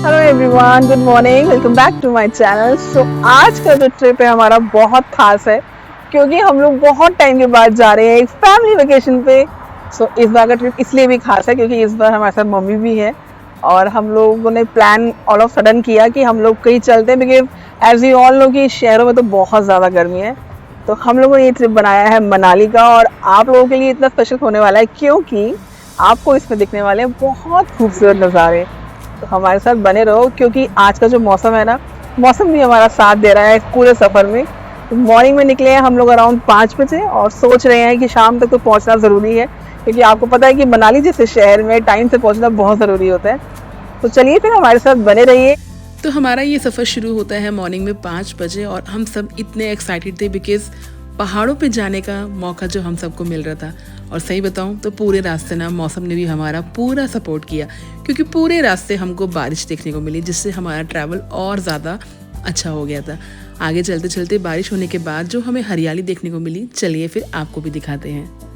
Hello everyone, good morning, welcome back to my channel. आज का जो ट्रिप है हमारा बहुत खास है क्योंकि हम लोग बहुत टाइम के बाद जा रहे हैं एक फैमिली वेकेशन पे। इस बार का ट्रिप इसलिए भी खास है क्योंकि इस बार हमारे साथ मम्मी भी है और हम लोगों ने प्लान ऑल ऑफ सडन किया कि हम लोग कहीं चलते हैं because as you all know कि शहरों में तो बहुत ज़्यादा गर्मी है। तो हम लोगों ने ये ट्रिप बनाया है मनाली का और आप लोगों के लिए इतना स्पेशल होने वाला है क्योंकि आपको इसमें दिखने वाले हैं बहुत खूबसूरत नज़ारे। तो हमारे साथ बने रहो क्योंकि आज का जो मौसम है ना, मौसम भी हमारा साथ दे रहा है पूरे सफ़र में। तो मॉर्निंग में निकले हैं हम लोग अराउंड 5 बजे और सोच रहे हैं कि शाम तक तो पहुंचना ज़रूरी है क्योंकि आपको पता है कि मनाली जैसे शहर में टाइम से पहुंचना बहुत ज़रूरी होता है। तो चलिए फिर हमारे साथ बने रहिए। तो हमारा ये सफ़र शुरू होता है मॉर्निंग में 5 बजे और हम सब इतने एक्साइटेड थे बिकॉज पहाड़ों पे जाने का मौका जो हम सबको मिल रहा था। और सही बताऊं तो पूरे रास्ते ना मौसम ने भी हमारा पूरा सपोर्ट किया क्योंकि पूरे रास्ते हमको बारिश देखने को मिली जिससे हमारा ट्रैवल और ज़्यादा अच्छा हो गया था। आगे चलते चलते बारिश होने के बाद जो हमें हरियाली देखने को मिली, चलिए फिर आपको भी दिखाते हैं।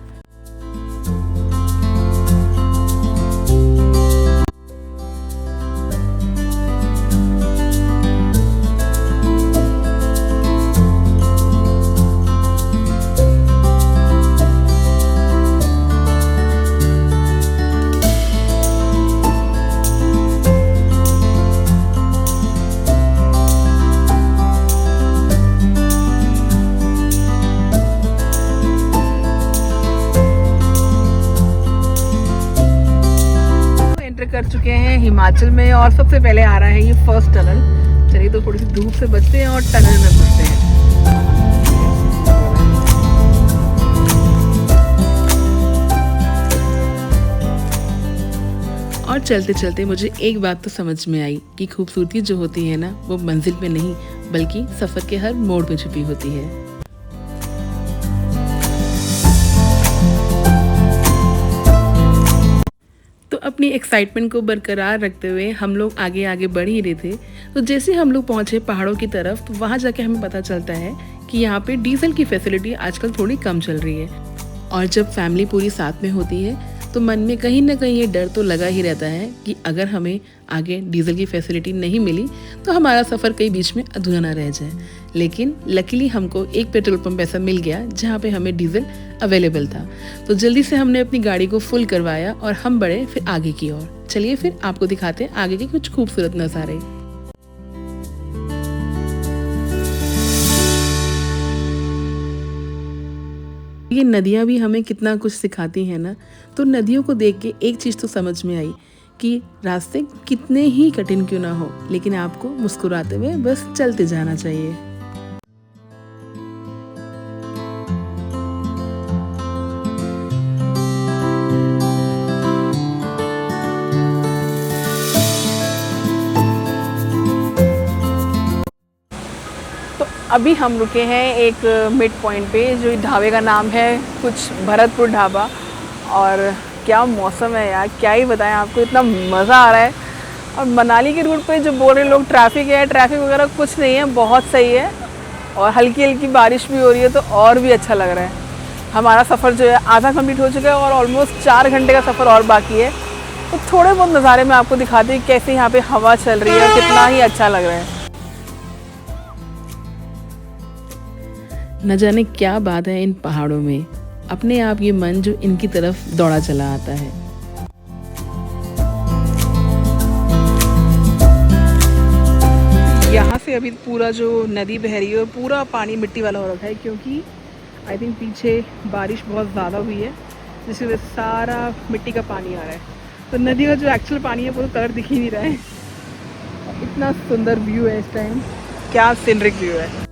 कर चुके हैं हिमाचल में और सबसे पहले आ रहा है ये फर्स्ट टनल। चलिए तो थोड़ी सी धूप से बचते हैं और टनल में घुसते हैं। और चलते चलते मुझे एक बात तो समझ में आई कि खूबसूरती जो होती है ना, वो मंजिल पे नहीं बल्कि सफर के हर मोड़ पे छुपी होती है। अपनी एक्साइटमेंट को बरकरार रखते हुए हम लोग आगे आगे बढ़ ही रहे थे। तो जैसे हम लोग पहुंचे पहाड़ों की तरफ तो वहां जाके हमें पता चलता है कि यहाँ पे डीजल की फैसिलिटी आजकल थोड़ी कम चल रही है। और जब फैमिली पूरी साथ में होती है तो मन में कहीं ना कहीं ये डर तो लगा ही रहता है कि अगर हमें आगे डीजल की फैसिलिटी नहीं मिली तो हमारा सफ़र कहीं बीच में अधूरा ना रह जाए। लेकिन लकीली हमको एक पेट्रोल पंप ऐसा मिल गया जहाँ पे हमें डीजल अवेलेबल था। तो जल्दी से हमने अपनी गाड़ी को फुल करवाया और हम बढ़े फिर आगे की ओर। चलिए फिर आपको दिखाते हैं आगे के कुछ खूबसूरत नज़ारे। ये नदियाँ भी हमें कितना कुछ सिखाती हैं ना। तो नदियों को देख के एक चीज़ तो समझ में आई कि रास्ते कितने ही कठिन क्यों ना हो, लेकिन आपको मुस्कुराते हुए बस चलते जाना चाहिए। अभी हम रुके हैं एक मिड पॉइंट पे, जो ढाबे का नाम है कुछ भरतपुर ढाबा। और क्या मौसम है यार, क्या ही बताएं आपको, इतना मज़ा आ रहा है। और मनाली के रूट पे जो बोल रहे लोग ट्रैफिक है, ट्रैफिक वगैरह कुछ नहीं है, बहुत सही है। और हल्की हल्की बारिश भी हो रही है तो और भी अच्छा लग रहा है। हमारा सफ़र जो है आधा कंप्लीट हो चुका है और ऑलमोस्ट 4 घंटे का सफ़र और बाकी है। तो थोड़े बहुत नज़ारे मैं आपको दिखाती हूँ कैसे यहाँ पे हवा चल रही है, कितना ही अच्छा लग रहा है। न जाने क्या बात है इन पहाड़ों में, अपने आप ये मन जो इनकी तरफ दौड़ा चला आता है। यहाँ से अभी पूरा जो नदी बह रही है और पूरा पानी मिट्टी वाला हो रखा है क्योंकि आई थिंक पीछे बारिश बहुत ज़्यादा हुई है जिसकी वजह से सारा मिट्टी का पानी आ रहा है। तो नदी का जो एक्चुअल पानी है वो तो कलर दिख ही नहीं रहा है। इतना सुंदर व्यू है इस टाइम, क्या सीनरिक व्यू है।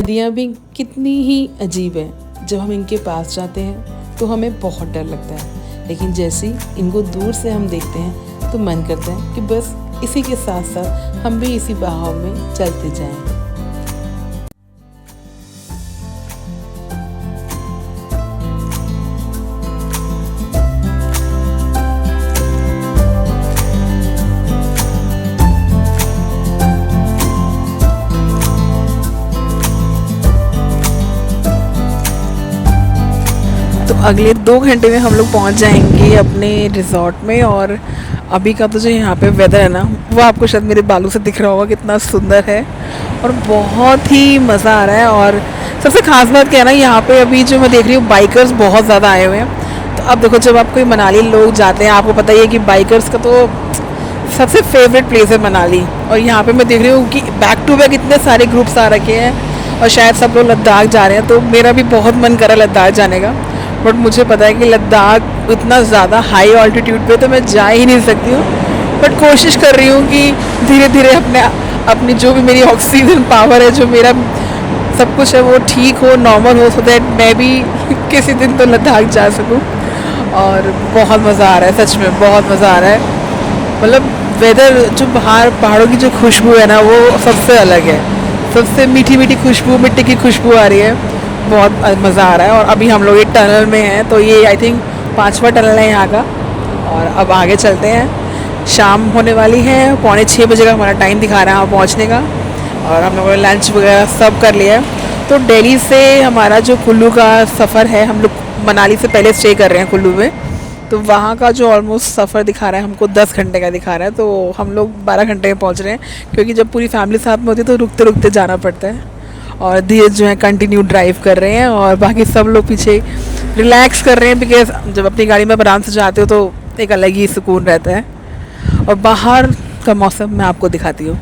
नदियाँ भी कितनी ही अजीब है, जब हम इनके पास जाते हैं तो हमें बहुत डर लगता है, लेकिन जैसे ही इनको दूर से हम देखते हैं तो मन करता है कि बस इसी के साथ साथ हम भी इसी बहाव में चलते जाएं। अगले 2 घंटे में हम लोग पहुंच जाएंगे अपने रिजॉर्ट में। और अभी का तो जो यहाँ पे वेदर है ना, वो आपको शायद मेरे बालों से दिख रहा होगा कितना सुंदर है और बहुत ही मज़ा आ रहा है। और सबसे ख़ास बात क्या है ना, यहाँ पे अभी जो मैं देख रही हूँ बाइकर्स बहुत ज़्यादा आए हुए हैं। तो अब देखो, जब आप कोई मनाली लोग जाते हैं, आपको पता ही है कि बाइकर्स का तो सबसे फेवरेट प्लेस है मनाली। और यहाँ पर मैं देख रही हूँ कि बैक टू बैक इतने सारे ग्रुप्स आ रखे हैं और शायद सब लोग लद्दाख जा रहे हैं। तो मेरा भी बहुत मन कर रहा है लद्दाख जाने का, बट मुझे पता है कि लद्दाख इतना ज़्यादा हाई ऑल्टीट्यूड पे तो मैं जा ही नहीं सकती हूँ। बट कोशिश कर रही हूँ कि धीरे धीरे अपनी जो भी मेरी ऑक्सीजन पावर है, जो मेरा सब कुछ है, वो ठीक हो, नॉर्मल हो, सो दैट मैं भी किसी दिन तो लद्दाख जा सकूँ। और बहुत मज़ा आ रहा है, सच में बहुत मज़ा आ रहा है। मतलब वेदर, जो बाहर पहाड़ों की जो खुशबू है ना, वो सबसे अलग है, सबसे मीठी मीठी खुशबू, मिट्टी की खुशबू आ रही है, बहुत मज़ा आ रहा है। और अभी हम लोग एक टनल में हैं, तो ये आई थिंक 5वां टनल है यहाँ का। और अब आगे चलते हैं, शाम होने वाली है, 5:45 बजे का हमारा टाइम दिखा रहा है वहाँ पहुँचने का। और हम लोगों ने लंच वगैरह सब कर लिया है। तो दिल्ली से हमारा जो कुल्लू का सफ़र है, हम लोग मनाली से पहले स्टे कर रहे हैं कुल्लू में, तो वहाँ का जो ऑलमोस्ट सफ़र दिखा रहा है हमको 10 घंटे का दिखा रहा है। तो हम लोग 12 घंटे में पहुँच रहे हैं, क्योंकि जब पूरी फैमिली साथ में होती है तो रुकते रुकते जाना पड़ता है। और धीरज जो है कंटिन्यू ड्राइव कर रहे हैं और बाकी सब लोग पीछे रिलैक्स कर रहे हैं, बिकॉज जब अपनी गाड़ी में आराम से जाते हो तो एक अलग ही सुकून रहता है। और बाहर का मौसम मैं आपको दिखाती हूँ।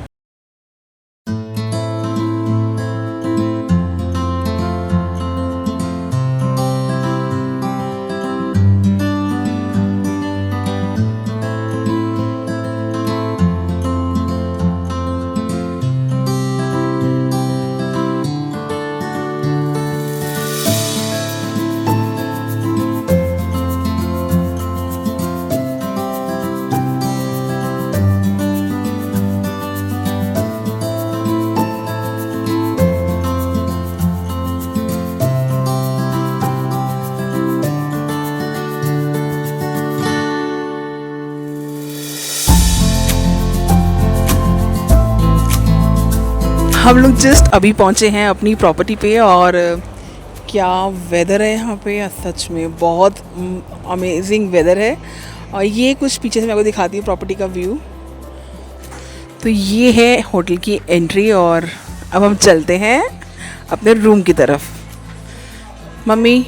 हम लोग जस्ट अभी पहुंचे हैं अपनी प्रॉपर्टी पे और क्या वेदर है यहाँ पे, सच में बहुत अमेजिंग वेदर है। और ये कुछ पीछे से मैं आपको दिखाती हूँ प्रॉपर्टी का व्यू। तो ये है होटल की एंट्री और अब हम चलते हैं अपने रूम की तरफ। मम्मी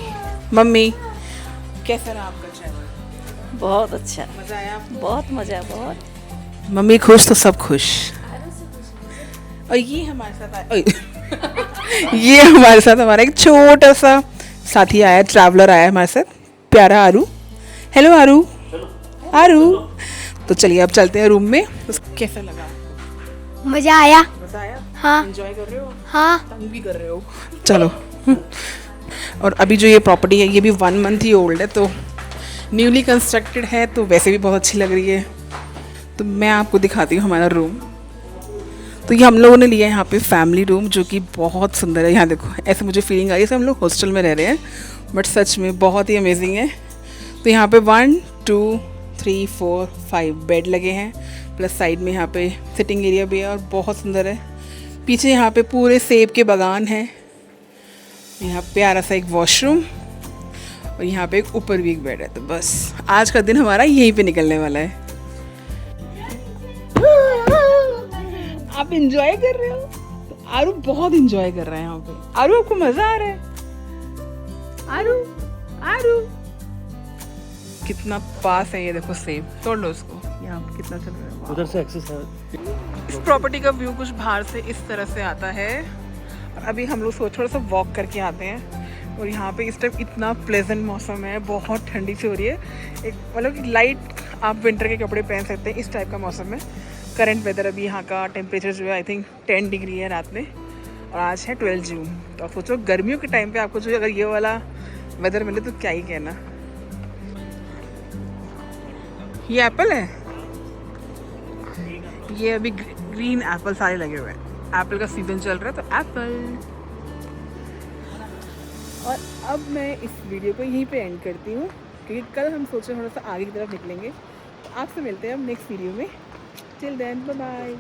कैसा रहा आपका ट्रैवल? बहुत अच्छा, मज़ा आया आपको? बहुत मज़ा, बहुत। मम्मी खुश तो सब खुश। और ये हमारे साथ ये हमारे साथ हमारा एक छोटा सा साथी आया, ट्रैवलर आया हमारे साथ, प्यारा आरू। हेलो आरू। आरू। तो चलिए अब चलते हैं रूम में। कैसा लगा आपको? मज़ा आया। मज़ा आया? हाँ। एंजॉय कर रहे हो? हाँ। तंग भी कर रहे हो? चलो। और अभी जो ये प्रॉपर्टी है ये भी 1 मंथ ही ओल्ड है, तो न्यूली कंस्ट्रक्टेड है, तो वैसे भी बहुत अच्छी लग रही है। तो मैं आपको दिखाती हूँ हमारा रूम। तो ये हम लोगों ने लिया है यहाँ पे फैमिली रूम, जो कि बहुत सुंदर है। यहाँ देखो, ऐसे मुझे फीलिंग आई है हम लोग हॉस्टल में रह रहे हैं, बट सच में बहुत ही अमेजिंग है। तो यहाँ पे 1 2 3 4 5 बेड लगे हैं, प्लस साइड में यहाँ पे सिटिंग एरिया भी है और बहुत सुंदर है। पीछे यहाँ पे पूरे सेब के बागान हैं। यहाँ प्यारा सा एक वॉशरूम और यहाँ पे एक ऊपर भी एक बेड है। तो बस आज का दिन हमारा यहीं पे निकलने वाला है। आप इंजॉय कर रहे हो? तो आरू बहुत इंजॉय कर रहा है यहाँ पे। आरू आपको मजा आ रहा है? आरू आरू कितना पास है ये देखो सेब, तोड़ लो उसको। यहाँ पे कितना चल रहा है, उधर से एक्सेस है। इस प्रॉपर्टी का व्यू कुछ बाहर से इस तरह से आता है। और अभी हम लोग थोड़ा सा वॉक करके आते हैं और यहाँ पे इस टाइम इतना प्लेजेंट मौसम है, बहुत ठंडी सी हो रही है। एक मतलब लाइट आप विंटर के कपड़े पहन सकते हैं इस टाइप का मौसम है। करंट वेदर अभी यहाँ का टेम्परेचर जो है आई थिंक 10 डिग्री है रात में। और आज है 12 जून। तो आप सोचो गर्मियों के टाइम पे आपको जो अगर ये वाला वेदर मिले तो क्या ही कहना। ये एप्पल है, ये अभी ग्रीन एप्पल सारे लगे हुए हैं, एप्पल का सीजन चल रहा है तो एप्पल। और अब मैं इस वीडियो को यहीं पे एंड करती हूँ क्योंकि कल हम सोच रहे हैं थोड़ा सा आगे की तरफ निकलेंगे। तो आपसे मिलते हैं अब नेक्स्ट वीडियो में। Till then bye bye.